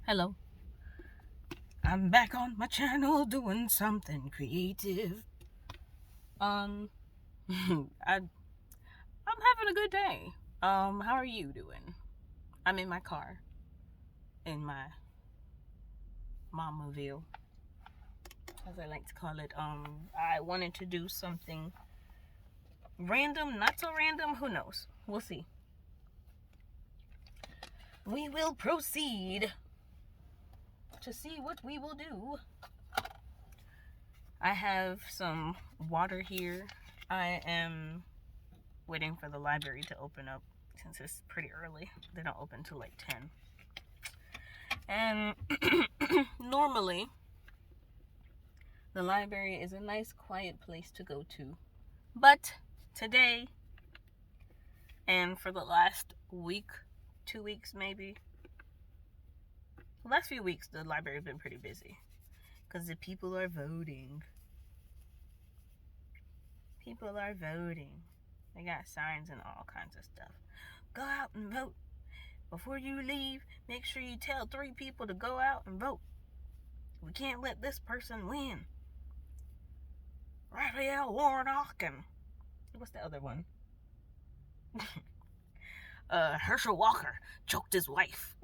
Hello. I'm back on my channel doing something creative. Um I'm having a good day. How are you doing? I'm in my car in my Mamaville, as I like to call it. I wanted to do something random, not so random, who knows? We'll see. We will proceed to see what we will do. I have some water here. I am waiting for the library to open up since it's pretty early. They don't open till like 10. And normally, the library is a nice, quiet place to go to. But today, and for the last week, 2 weeks maybe, the last few weeks, the library has been pretty busy because the people are voting. People are voting. They got signs and all kinds of stuff. Go out and vote. Before you leave, make sure you tell 3 people to go out and vote. We can't let this person win. Raphael Warnock and what's the other one? Herschel Walker choked his wife.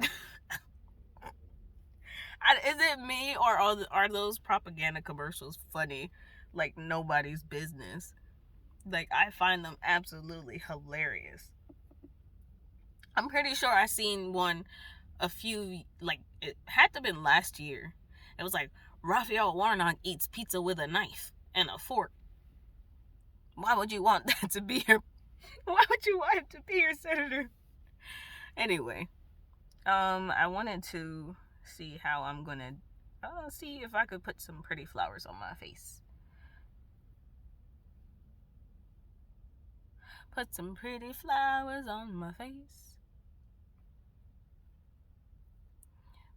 Is it me or are those propaganda commercials funny like nobody's business? Like, I find them absolutely hilarious. I'm pretty sure I seen one it had to have been last year. It was like, Raphael Warnock eats pizza with a knife and a fork. Why would you want that to be your why would you want it to be your senator? Anyway, I wanted to see how I'm gonna see if I could put some pretty flowers on my face. Put some pretty flowers on my face.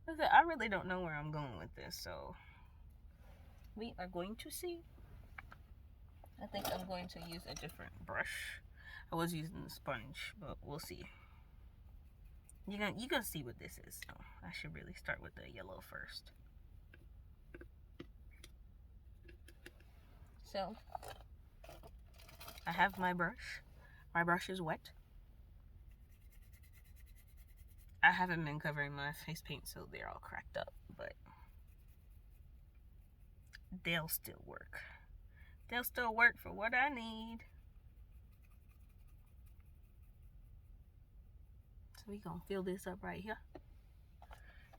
I really don't know where I'm going with this, so we are going to see. I think I'm going to use a different brush. I was using the sponge, but we'll see. You're gonna see what this is. So I should really start with the yellow first. So I have my brush. My brush is wet. I haven't been covering my face paint, so they're all cracked up, but they'll still work. They'll still work for what I need. So we gonna fill this up right here.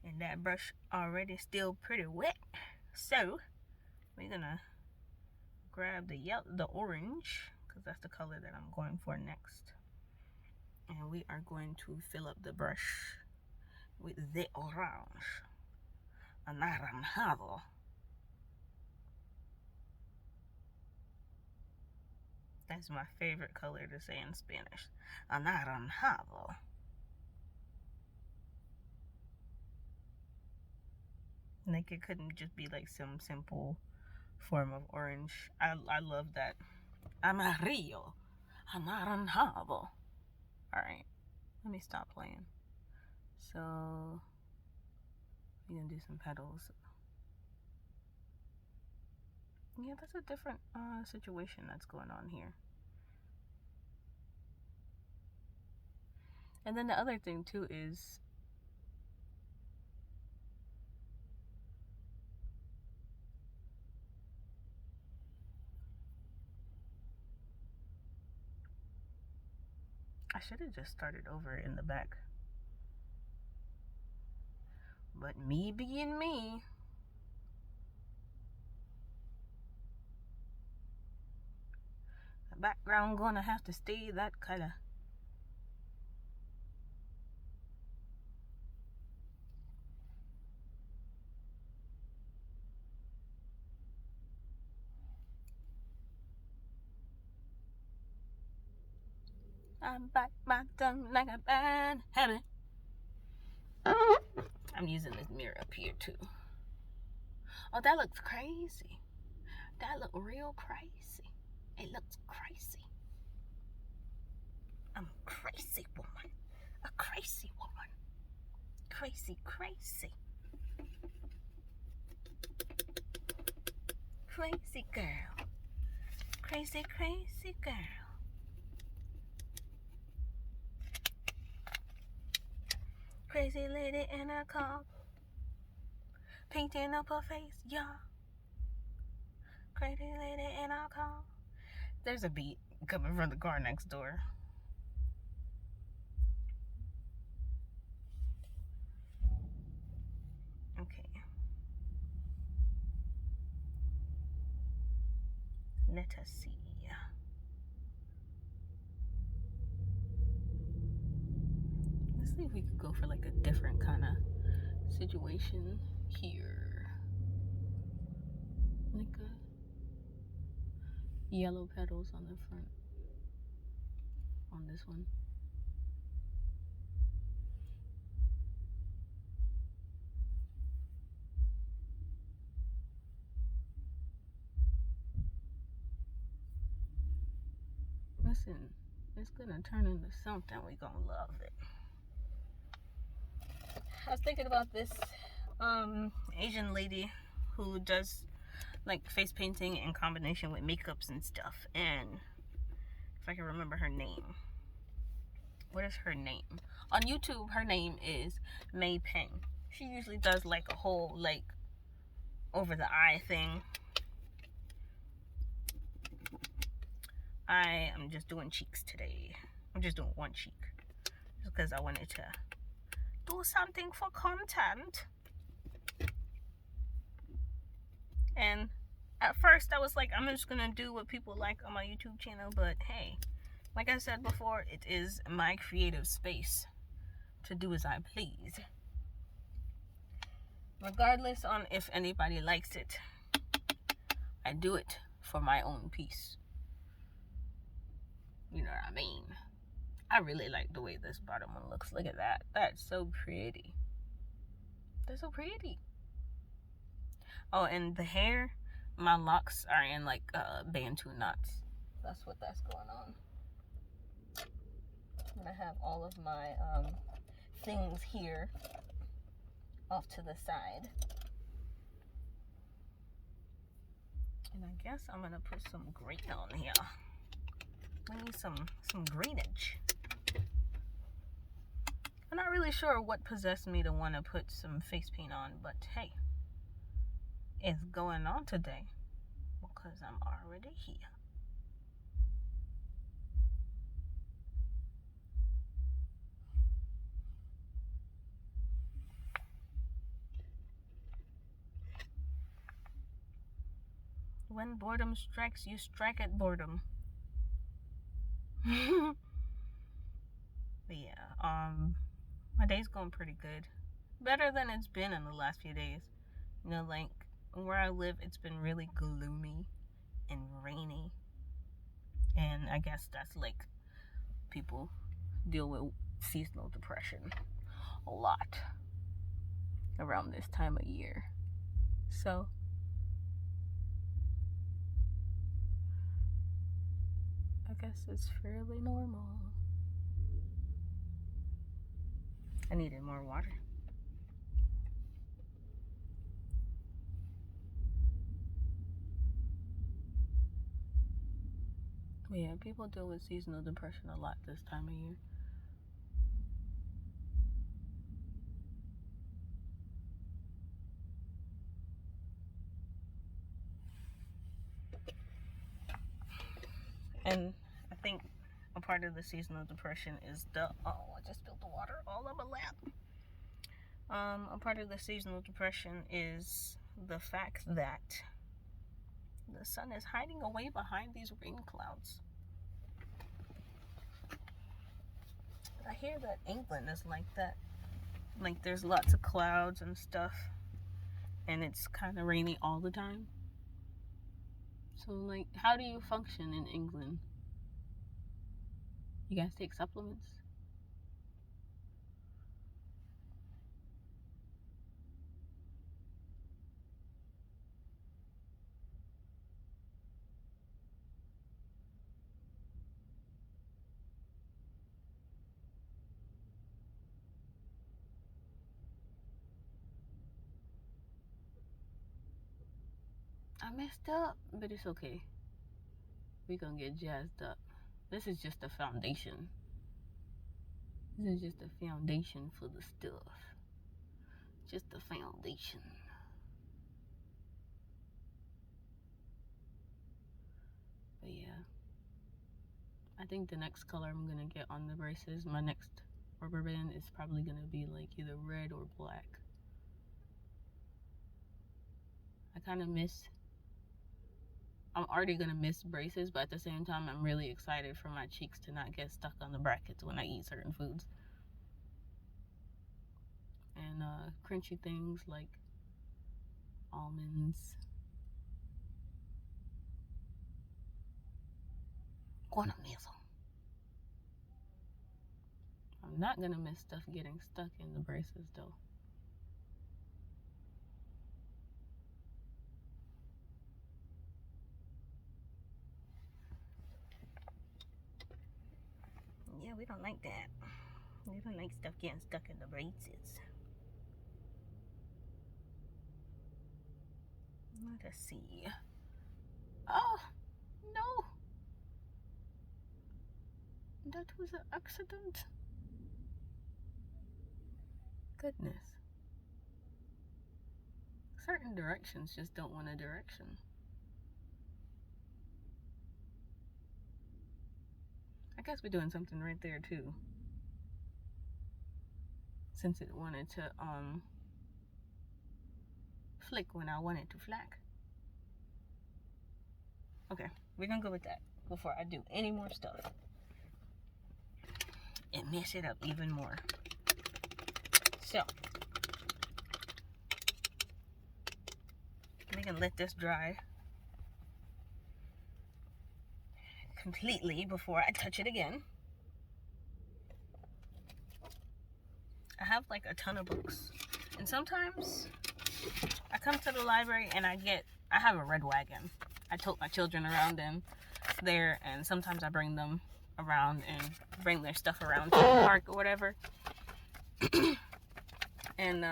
And that brush already still pretty wet. So we're gonna grab the orange, because that's the color that I'm going for next. And we are going to fill up the brush with the orange. Anaranjado. That's my favorite color to say in Spanish. Anaranjado. Like, it couldn't just be like some simple form of orange. I love that. Amarillo. Anaranjado. Alright, let me stop playing. So, we're gonna do some petals. Yeah, that's a different situation that's going on here. And then the other thing too is I should have just started over in the back. But me being me, the background gonna have to stay that color. I bite my tongue like a bad habit. I'm using this mirror up here too. Oh, that looks crazy. That look real crazy. It looks crazy. I'm a crazy woman. A crazy woman. Crazy, crazy. Crazy girl. Crazy, crazy girl. Crazy lady in a car. Painting up her face, yeah. Crazy lady in a car. There's a beat coming from the car next door. Okay. Let us see. Let's see if we could go for like a different kind of situation here. Like yellow petals on the front. On this one. Listen, it's gonna turn into something. We gonna love it. I was thinking about this Asian lady who does like face painting in combination with makeups and stuff, and if I can remember her name. What is her name? On YouTube, her name is May Peng. She usually does like a whole like over the eye thing. I am just doing cheeks today. I'm just doing one cheek just because I wanted to do something for content. And at first I was like, I'm just gonna do what people like on my YouTube channel, but hey, like I said before, it is my creative space to do as I please, regardless on if anybody likes it. I do it for my own peace. You know what I mean? I really like the way this bottom one looks. Look at that. That's so pretty. That's so pretty. Oh, and the hair, my locks are in like Bantu knots. That's what that's going on. I'm gonna have all of my things here off to the side. And I guess I'm gonna put some green on here. We need some greenage. I'm not really sure what possessed me to want to put some face paint on, but hey, it's going on today because I'm already here. When boredom strikes, you strike at boredom. But yeah, my day's going pretty good. Better than it's been in the last few days. You know, like where I live, it's been really gloomy and rainy. And I guess that's like people deal with seasonal depression a lot around this time of year. So I guess it's fairly normal. I needed more water. But yeah, people deal with seasonal depression a lot this time of year. And I think a part of the seasonal depression is I just spilled the water all over my lap. A part of the seasonal depression is the fact that the sun is hiding away behind these rain clouds. I hear that England is like that. Like there's lots of clouds and stuff, and it's kind of rainy all the time. So like, how do you function in England? You guys take supplements? messed up, but it's okay. We're gonna get jazzed up. This is just a foundation. This is just a foundation for the stuff. Just a foundation. But yeah, I think the next color I'm gonna get on the braces, my next rubber band, is probably gonna be like either red or black. I kind of miss, I'm already gonna miss braces, but at the same time I'm really excited for my cheeks to not get stuck on the brackets when I eat certain foods. And crunchy things like almonds. Gonna miss them. I'm not gonna miss stuff getting stuck in the braces though. Yeah, we don't like that. We don't like stuff getting stuck in the braces. Let us see. Oh, no. That was an accident. Goodness. Certain directions just don't want a direction. I guess we're doing something right there too. Since it wanted to flick when I wanted to flack. Okay, we're gonna go with that before I do any more stuff and mess it up even more. So we can let this dry completely before I touch it again. I have like a ton of books, and sometimes I come to the library and I have a red wagon. I tote my children around in there, and sometimes I bring them around and bring their stuff around to the park or whatever. And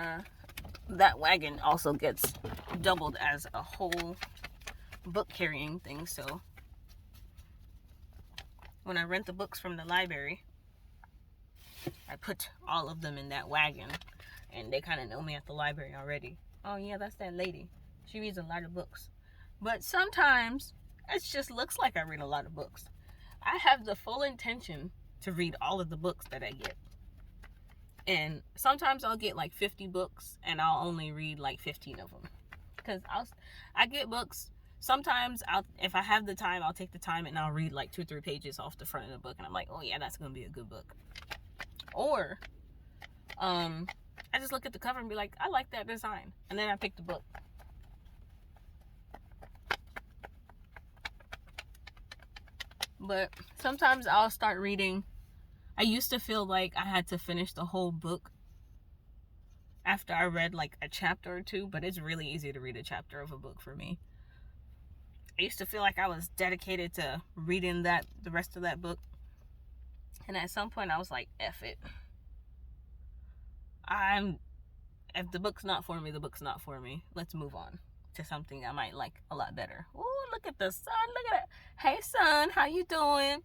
that wagon also gets doubled as a whole book carrying thing. So when I rent the books from the library, I put all of them in that wagon, and they kind of know me at the library already. Oh yeah, that's that lady. She reads a lot of books. But sometimes it just looks like I read a lot of books. I have the full intention to read all of the books that I get. And sometimes I'll get like 50 books and I'll only read like 15 of them. Because I get books. Sometimes if I have the time, I'll take the time and I'll read like 2-3 pages off the front of the book. And I'm like, oh yeah, that's going to be a good book. Or I just look at the cover and be like, I like that design. And then I pick the book. But sometimes I'll start reading. I used to feel like I had to finish the whole book after I read like a chapter or two, but it's really easy to read a chapter of a book for me. I used to feel like I was dedicated to reading the rest of that book. And at some point I was like, F it. If the book's not for me, the book's not for me. Let's move on to something I might like a lot better. Ooh, look at the sun. Look at it. Hey, sun. How you doing?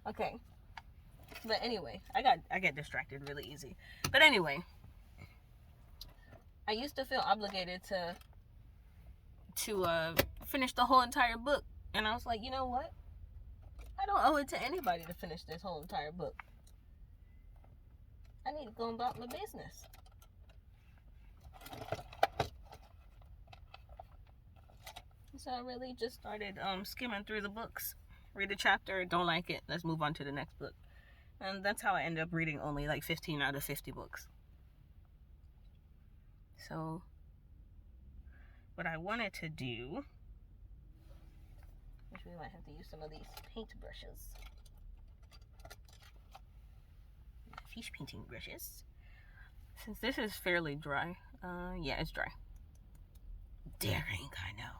Okay. But anyway, I get distracted really easy. But anyway, I used to feel obligated to finish the whole entire book. And I was like, you know what? I don't owe it to anybody to finish this whole entire book. I need to go about my business. So I really just started skimming through the books. Read a chapter, don't like it, let's move on to the next book. And that's how I ended up reading only like 15 out of 50 books. So what I wanted to do, which we might have to use some of these paint brushes. Fish painting brushes. Since this is fairly dry, yeah, it's dry. Daring, I know.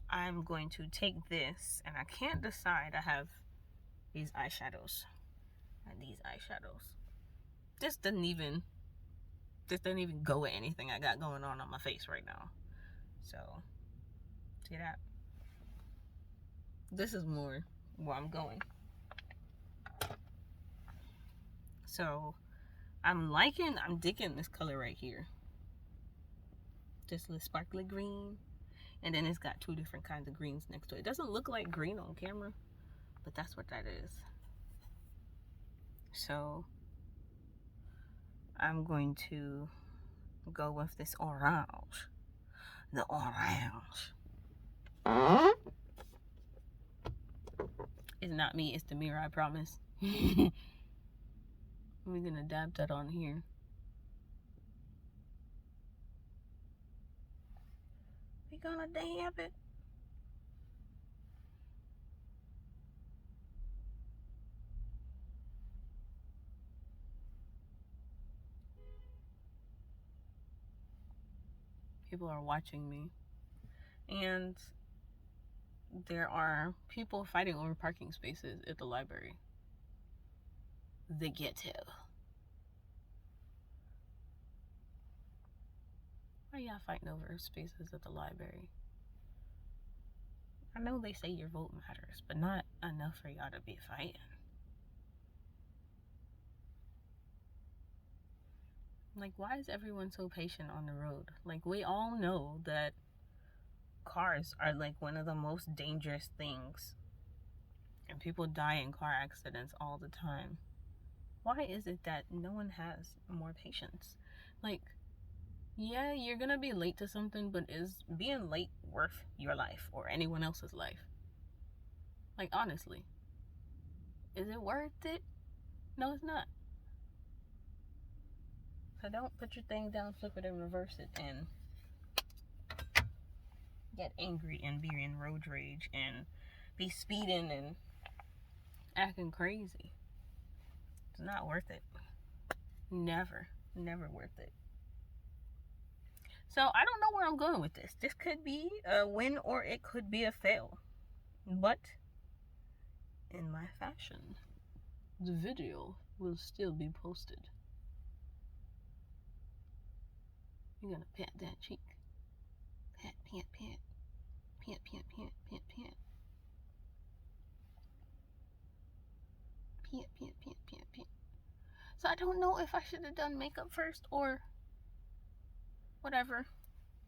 I'm going to take this, and I can't decide. I have these eyeshadows. And these eyeshadows. This doesn't even go with anything I got going on my face right now. So See that? This is more where I'm going. So I'm digging this color right here. This little sparkly green. And then it's got two different kinds of greens next to it. It doesn't look like green on camera, but that's what that is. So I'm going to go with this orange. The orange. It's not me, it's the mirror, I promise. We're gonna dab that on here. We gonna dab it. People are watching me. And there are people fighting over parking spaces at the library. The ghetto. Why y'all fighting over spaces at the library? I know they say your vote matters, but not enough for y'all to be fighting. Like, why is everyone so patient on the road? Like, we all know that cars are like one of the most dangerous things, and people die in car accidents all the time. Why is it that no one has more patience? Like, yeah, you're gonna be late to something, but is being late worth your life or anyone else's life? Like, honestly, is it worth it? No, it's not. So don't put your thing down, flip it, and reverse it, and get angry and be in road rage and be speeding and acting crazy. It's not worth it. Never worth it. So I don't know where I'm going with this. This could be a win or it could be a fail. But in my fashion, the video will still be posted. You're gonna pat that cheek. Pat, pat, pat. Pat, pat, pat, pat, pat. Pat, pat, pat, pat, pat. So I don't know if I should have done makeup first or whatever.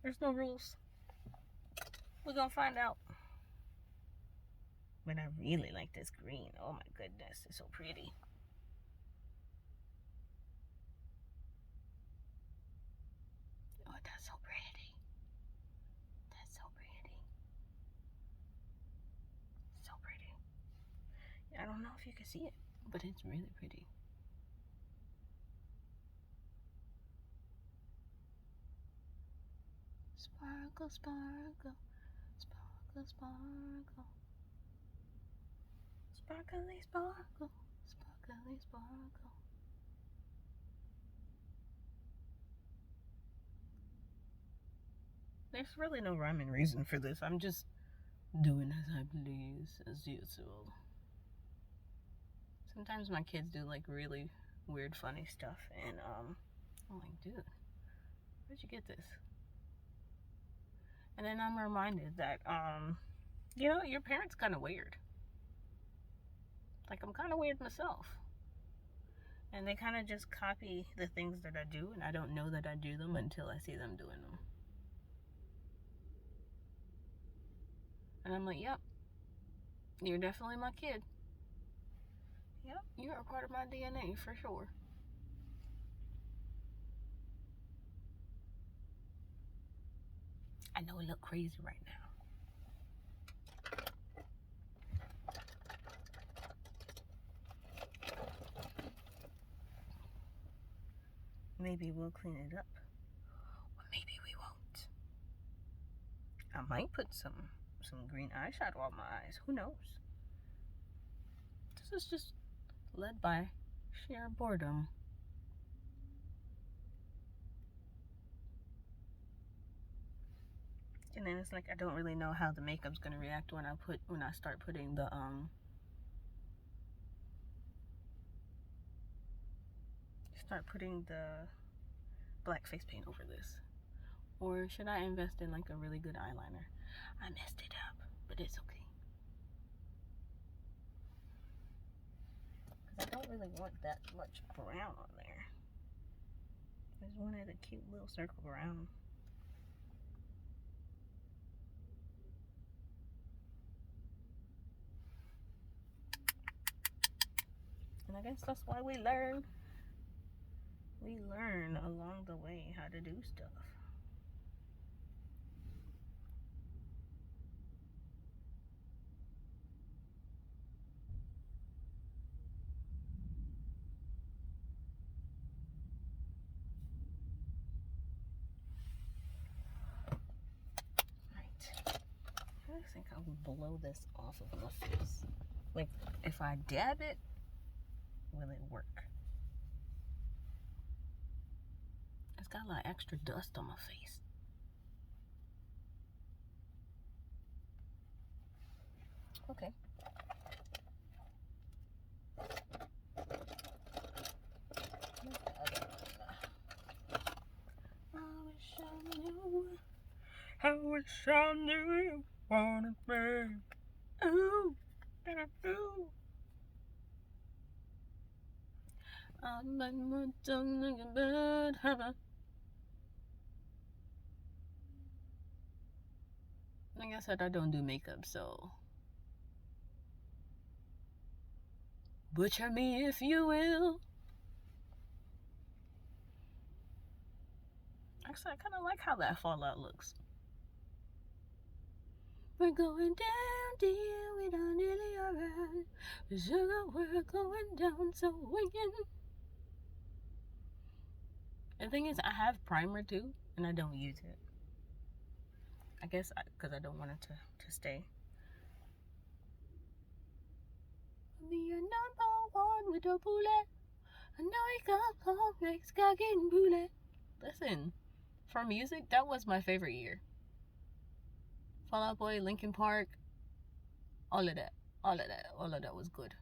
There's no rules. We're gonna find out. But I really like this green. Oh my goodness, it's so pretty. Oh, that's so pretty. That's so pretty. So pretty. I don't know if you can see it, but it's really pretty. Sparkle, sparkle, sparkle, sparkle. Sparkly, sparkle, sparkly, sparkle. There's really no rhyme and reason for this. I'm just doing as I please, as usual. Sometimes my kids do like really weird, funny stuff, and I'm like, dude, where'd you get this? And then I'm reminded that you know, your parents kind of weird. Like, I'm kind of weird myself. And they kind of just copy the things that I do, and I don't know that I do them until I see them doing them. And I'm like, yep, you're definitely my kid. Yep, you're a part of my DNA for sure. I know it look crazy right now. Maybe we'll clean it up. Or maybe we won't. I might put some green eyeshadow on my eyes. Who knows? This is just led by sheer boredom. And then it's like I don't really know how the makeup's gonna react when I start putting the black face paint over this. Or should I invest in like a really good eyeliner? I messed it up, but it's okay. Because I don't really want that much brown on there. I just wanted a cute little circle brown. And I guess that's why we learn. We learn along the way how to do stuff. Right. I think I'll blow this off of my face. Like, if I dab it, will it work? It's got a lot of extra dust on my face. Okay. I wish I knew you wanted me. Ooh, ooh. I'm like my tongue like a bird. Like I said, I don't do makeup, so butcher me if you will. Actually, I kind of like how that fallout looks. We're going down, dear, we done nearly alright. Sugar, we're going down, so winging. The thing is, I have primer too, and I don't use it. I guess because I don't want it to stay. Be your number one with a bullet. I know you got long legs, got getting bullet. Listen, for music, that was my favorite year. Fall Out Boy, Linkin Park, all of that was good.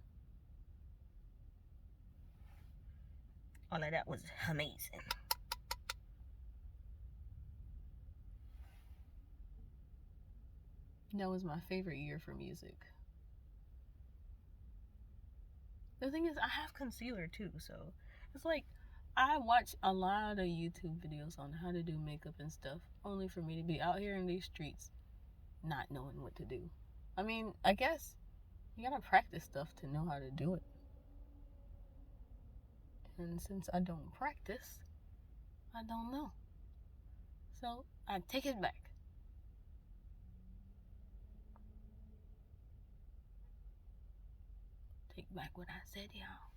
All of that was amazing. That was my favorite year for music. The thing is, I have concealer too, so it's like I watch a lot of YouTube videos on how to do makeup and stuff, only for me to be out here in these streets not knowing what to do. I mean, I guess you gotta practice stuff to know how to do it. And since I don't practice, I don't know. So I take it back. Take back what I said, y'all.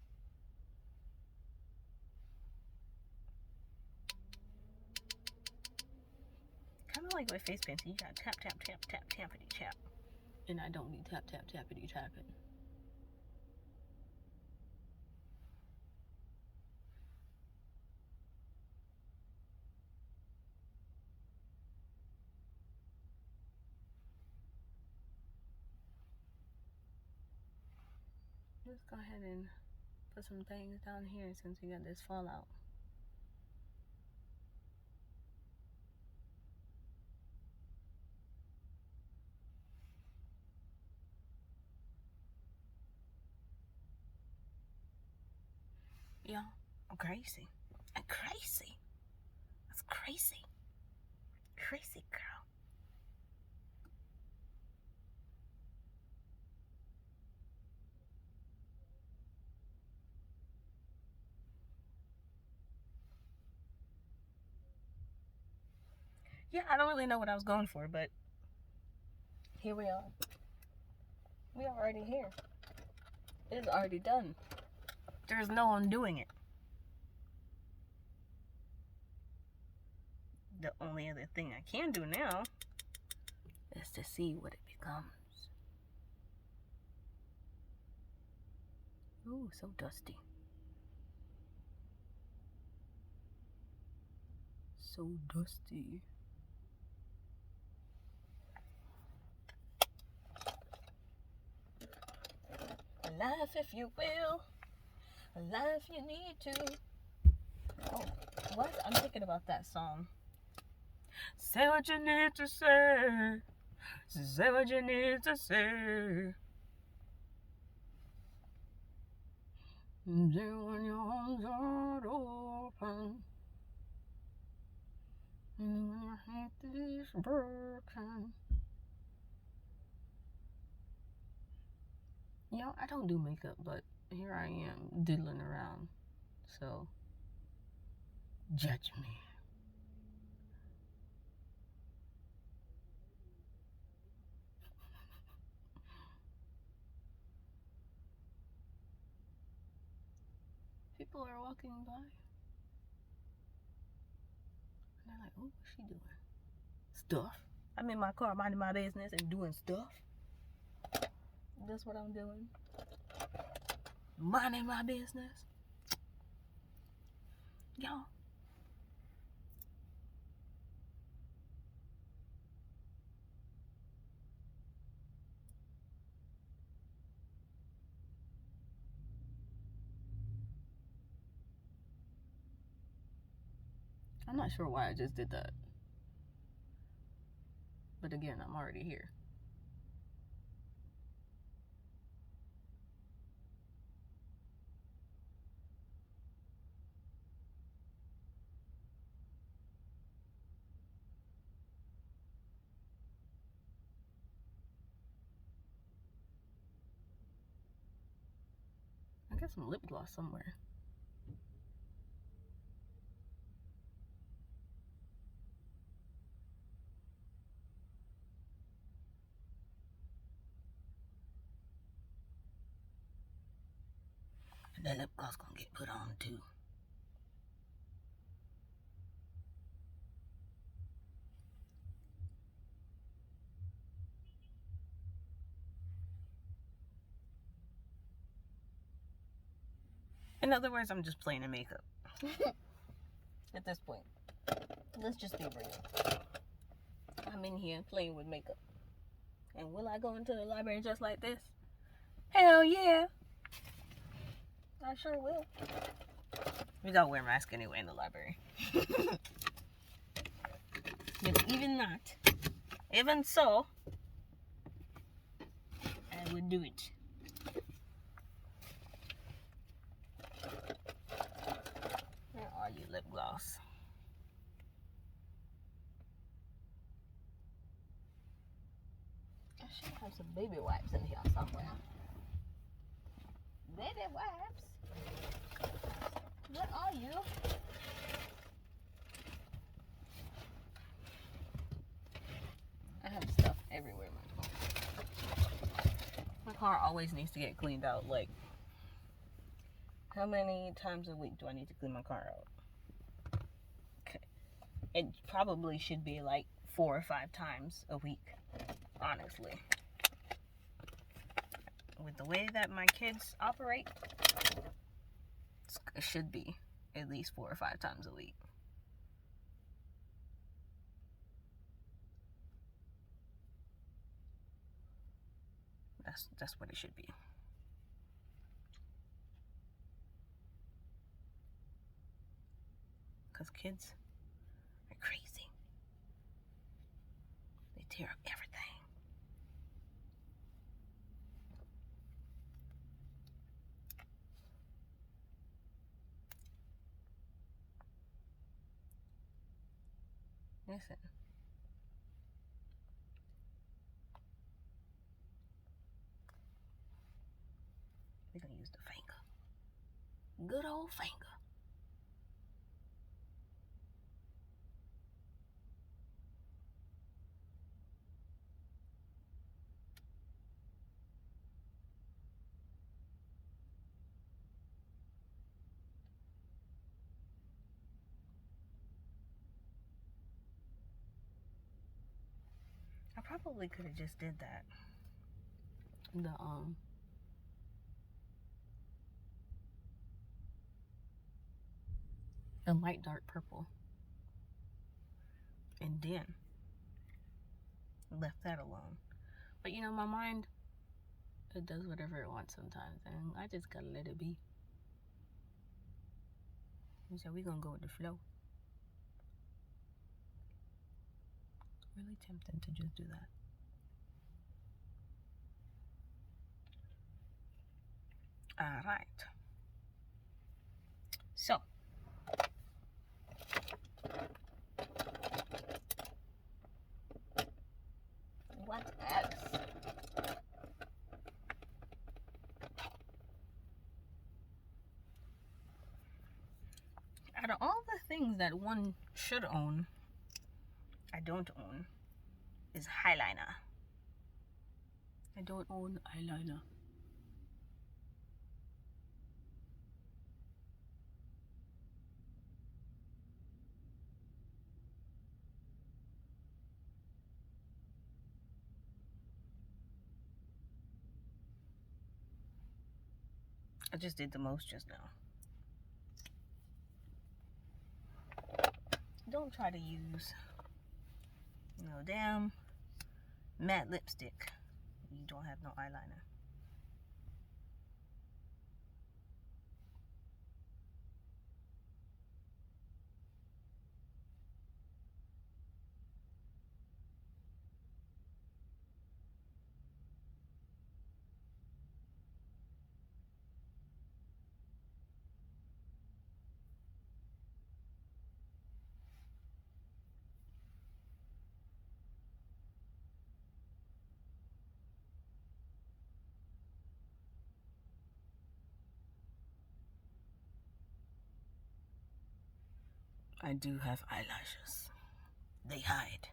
Kind of like with face painting, you gotta tap, tap, tap, tap, tappity, tap. And I don't be tap, tap, tappity, tapping. Let's go ahead and put some things down here since we got this fallout. Yeah, I'm crazy. I'm crazy. That's crazy. Crazy girl. Yeah, I don't really know what I was going for, but here we are. We are already here. It is already done. There's no undoing it. The only other thing I can do now is to see what it becomes. Ooh, so dusty. So dusty. Laugh if you will. Laugh if you need to. Oh, what? I'm thinking about that song. Say what you need to say. Say what you need to say. Then when your arms are open, and when your heart is broken. You know, I don't do makeup, but here I am diddling around. So, judge me. People are walking by, and they're like, "Oh, what's she doing? Stuff." I'm in my car minding my business and doing stuff. That's what I'm doing. Minding my business. Y'all. I'm not sure why I just did that. But again, I'm already here. I got some lip gloss somewhere. And that lip gloss gonna get put on too. In other words, I'm just playing in makeup. At this point. Let's just be real. I'm in here playing with makeup. And will I go into the library just like this? Hell yeah. I sure will. We gotta wear a mask anyway in the library. But even so, I would do it. Where are you, lip gloss? I should have some baby wipes in here somewhere. Baby wipes? What are you? I have stuff everywhere in my car. My car always needs to get cleaned out. Like, how many times a week do I need to clean my car out? Okay. It probably should be like 4 or 5 times a week, honestly. With the way that my kids operate, it should be at least 4 or 5 times a week. That's what it should be. Because kids are crazy. They tear up everything. Listen. We're going to use the finger. Good old finger. I probably could have just did that. The light dark purple. And then left that alone. But you know, my mind, it does whatever it wants sometimes, and I just gotta let it be. So we're gonna go with the flow. really tempted to just do that. All right. So, what else? Out of all the things that one should own, I don't own, is eyeliner. I don't own eyeliner. I just did the most just now. Don't try to use no damn matte lipstick. You don't have no eyeliner. I do have eyelashes. They hide.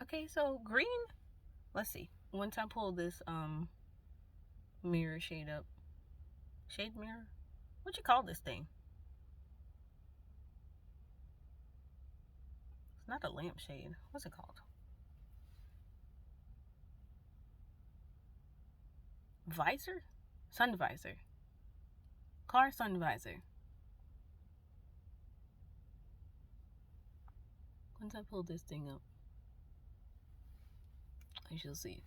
Okay, so green. Let's see. Once I pull this mirror shade up. Shade mirror? What you call this thing? It's not a lampshade. What's it called? Visor? Sun visor. Car sun visor. Once I pull this thing up, I shall see.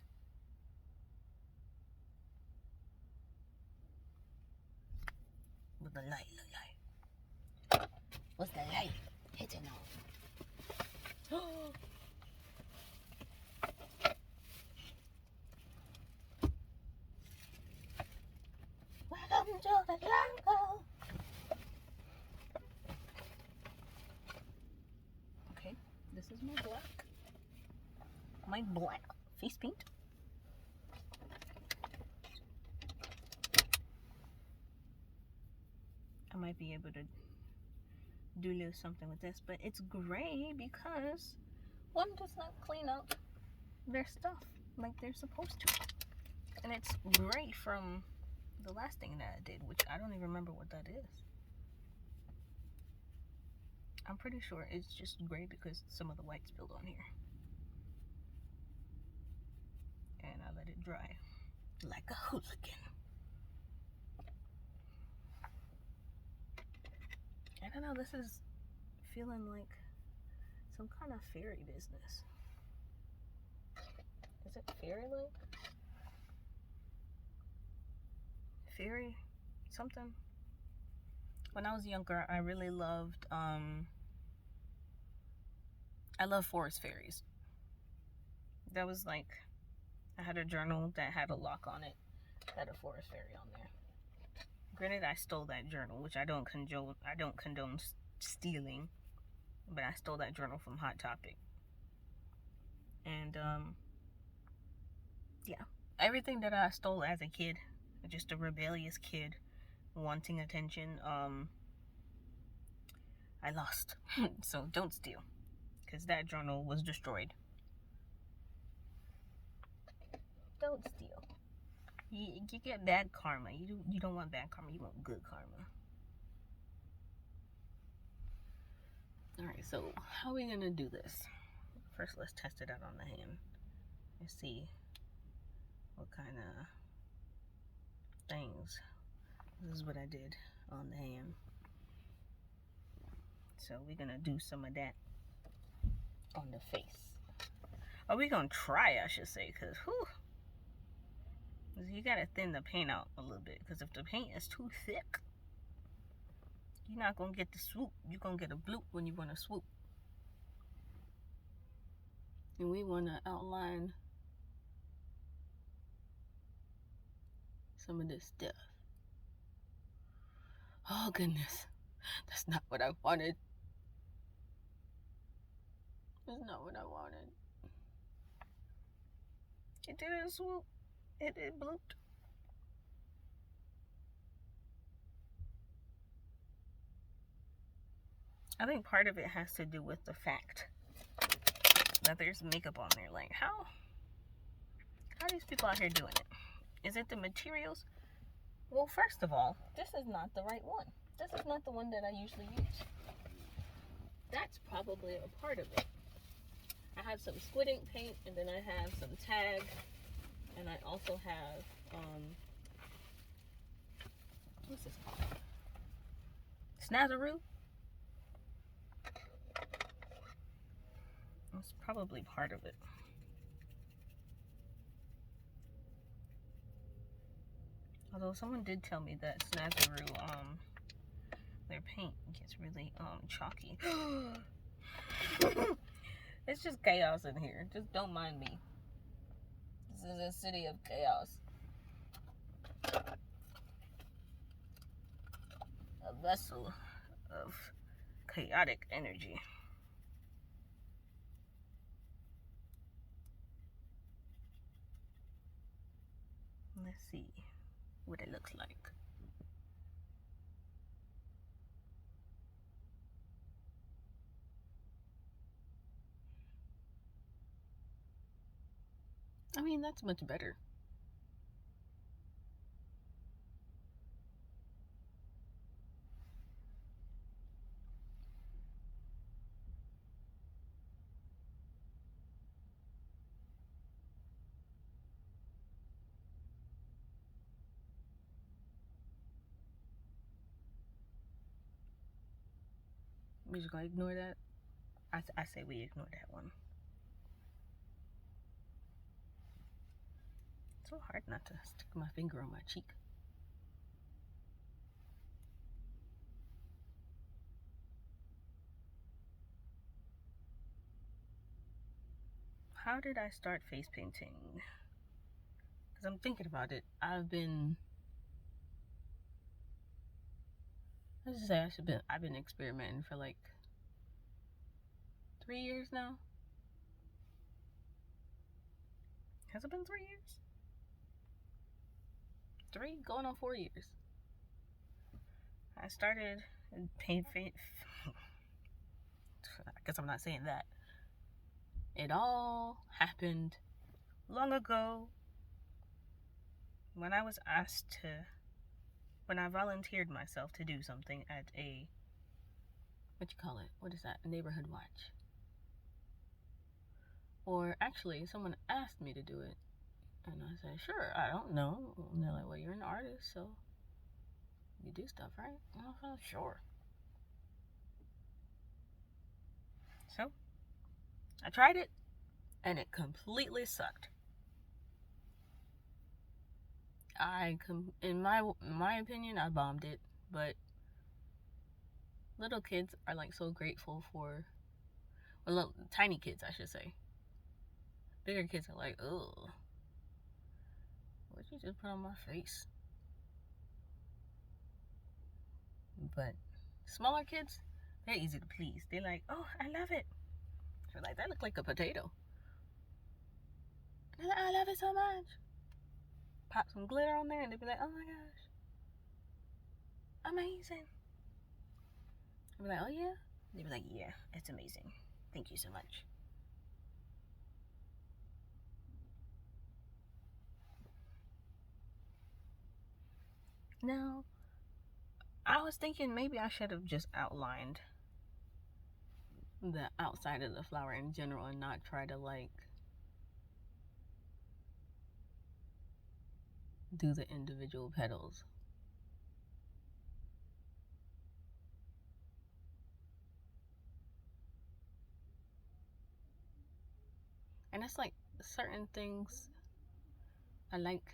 What the light look like? What's the light hitting on? Welcome to the jungle. Okay, this is my black. My black face paint. I might be able to do a little something with this, but it's gray because one does not clean up their stuff like they're supposed to. And it's gray from the last thing that I did, which I don't even remember what that is. I'm pretty sure it's just gray because some of the white spilled on here. And I let it dry like a hooligan. I don't know, this is feeling like some kind of fairy business. Is it fairy-like? Fairy something? When I was younger, I really loved, I love forest fairies. That was like, I had a journal that had a lock on it, had a forest fairy on there. Granted, I stole that journal, which I don't condone stealing, but I stole that journal from Hot Topic. And yeah, everything that I stole as a kid, just a rebellious kid wanting attention, I lost. So don't steal, because that journal was destroyed. Don't steal. You get bad karma. You don't want bad karma. You want good karma. Alright, so how are we going to do this? First, let's test it out on the hand. Let's see what kind of things. This is what I did on the hand. So we're going to do some of that on the face. Or we're going to try, I should say, because whew, You gotta thin the paint out a little bit, because if the paint is too thick, you're not gonna get the swoop. You're gonna get a bloop when you want to swoop. And we want to outline some of this stuff. Oh goodness, that's not what I wanted. That's not what I wanted. It didn't swoop. It blooped. I think part of it has to do with the fact that there's makeup on there. Like, how are these people out here doing it? Is it the materials? Well, first of all, this is not the right one. This is not the one that I usually use. That's probably a part of it. I have some squid ink paint, and then I have some tag, and I also have what's this called? Snazaroo. That's probably part of it. Although someone did tell me that Snazaroo, their paint gets really chalky. It's just chaos in here. Just don't mind me. This is a city of chaos. A vessel of chaotic energy. Let's see what it looks like. I mean, that's much better. We're just gonna ignore that. I say we ignore that one. It's so hard not to stick my finger on my cheek. How did I start face painting? Because I'm thinking about it. I've been experimenting for like 3 years now. Has it been 3 years? 3 going on 4 years. I started paint. I guess I'm not saying that. It all happened long ago when I was asked to, when I volunteered myself to do something at a, what is that, a neighborhood watch. Or actually, someone asked me to do it, and I said, sure, I don't know. And they're like, well, you're an artist, so you do stuff, right? And I said, sure. So, I tried it, and it completely sucked. In my opinion, I bombed it, but little kids are like so grateful for, well, tiny kids, I should say. Bigger kids are like, ugh, what'd you just put on my face? But smaller kids, they're easy to please. They're like, oh, I love it. They're like, that looked like a potato. Like, I love it so much. Pop some glitter on there, and they'd be like, oh my gosh, amazing. I'd be like, oh yeah? They'd be like, yeah, it's amazing. Thank you so much. Now, I was thinking maybe I should have just outlined the outside of the flower in general and not try to like do the individual petals. And it's like certain things I like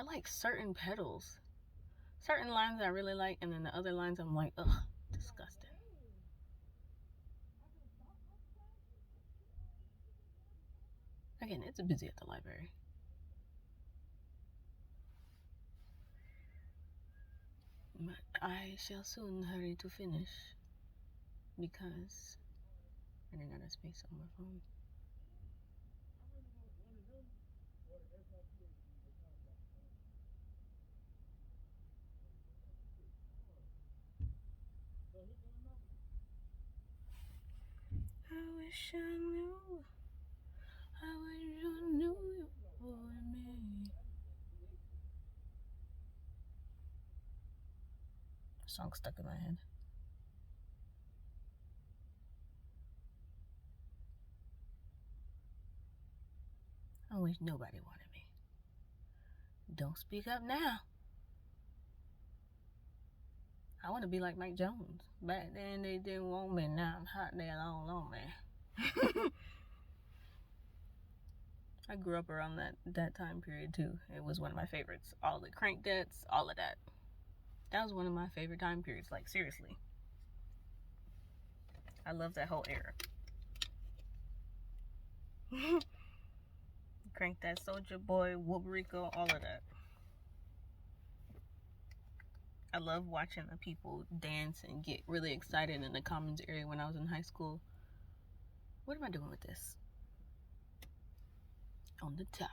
I like certain petals. Certain lines I really like, and then the other lines I'm like, ugh, disgusting. Again, it's busy at the library. But I shall soon hurry to finish because I ran out of space on my phone. I wish I knew. I wish I knew you for me. Song stuck in my head. I wish nobody wanted me. Don't speak up now. I want to be like Mike Jones. Back then they didn't want me. Now I'm hot. They all on me. I grew up around that time period too. It was one of my favorites. All the crank debts, all of that. That was one of my favorite time periods. Like seriously, I love that whole era. Crank That, Soldier Boy, Whooperico, all of that. I love watching the people dance and get really excited in the commons area when I was in high school. What am I doing with this? On the top.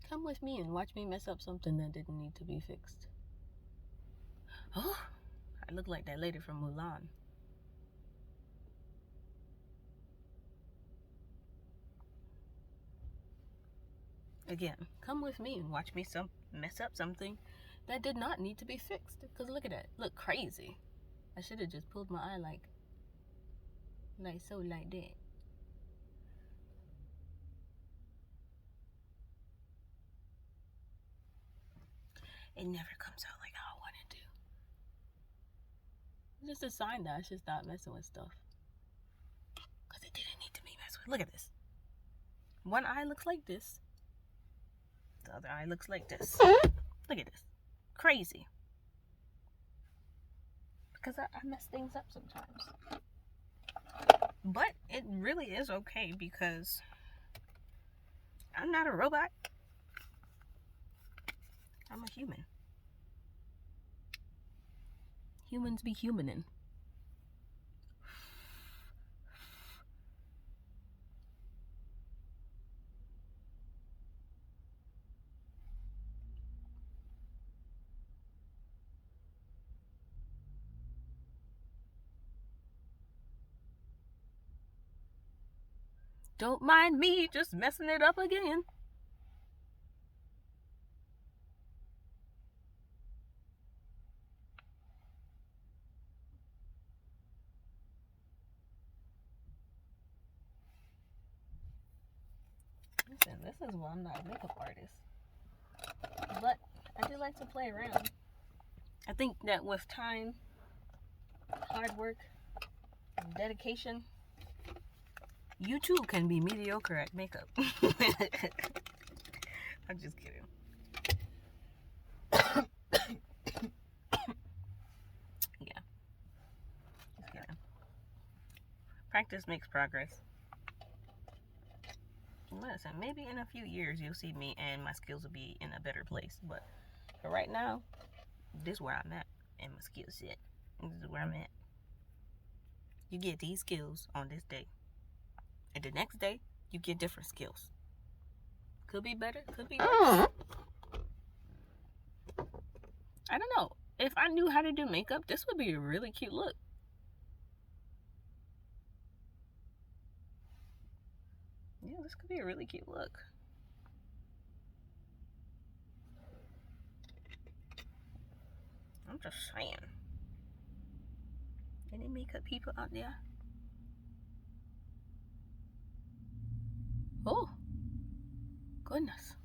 Come with me and watch me mess up something that didn't need to be fixed. Oh, I look like that lady from Mulan. Again, come with me and watch me mess up something that did not need to be fixed. Because look at that. Look crazy. I should have just pulled my eye like so like that. It never comes out like how I want it to. It's just a sign that I should stop messing with stuff. Because it didn't need to be messed with. Look at this. One eye looks like this. The other eye looks like this. Look at this. Crazy. Because I mess things up sometimes. But it really is okay because I'm not a robot. I'm a human. Humans be humanin'. Don't mind me just messing it up again. Listen, this is why I'm not a makeup artist. But I do like to play around. I think that with time, hard work, and dedication, you too can be mediocre at makeup. I'm just kidding. Yeah. Just kidding. Practice makes progress. Listen, maybe in a few years you'll see me and my skills will be in a better place. But for right now, this is where I'm at in my skill set. This is where I'm at. You get these skills on this day. And the next day, you get different skills. Could be better, could be worse. I don't know. If I knew how to do makeup, this would be a really cute look. Yeah, this could be a really cute look. I'm just saying. Any makeup people out there? Oh, goodness.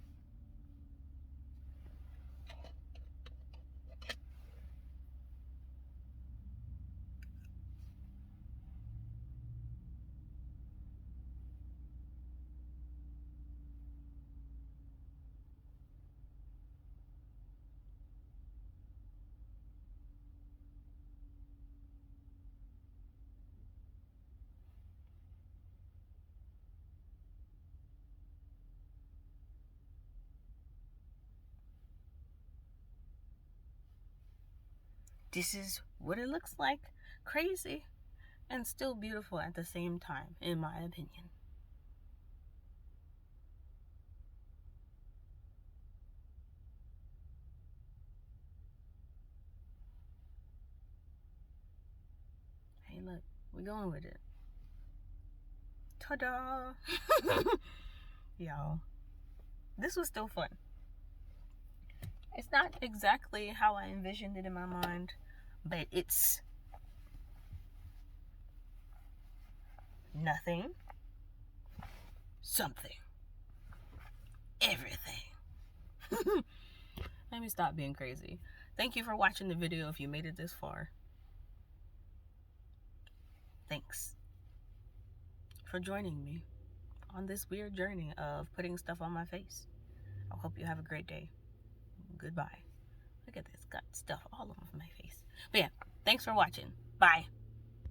this is what it looks like. Crazy and still beautiful at the same time, in my opinion. Hey, look, we're going with it. Ta-da! Y'all, this was still fun. It's not exactly how I envisioned it in my mind, but it's nothing, something, everything. Let me stop being crazy. Thank you for watching the video if you made it this far. Thanks for joining me on this weird journey of putting stuff on my face. I hope you have a great day. Goodbye. Look at this, got stuff all over my face. But yeah, thanks for watching. Bye.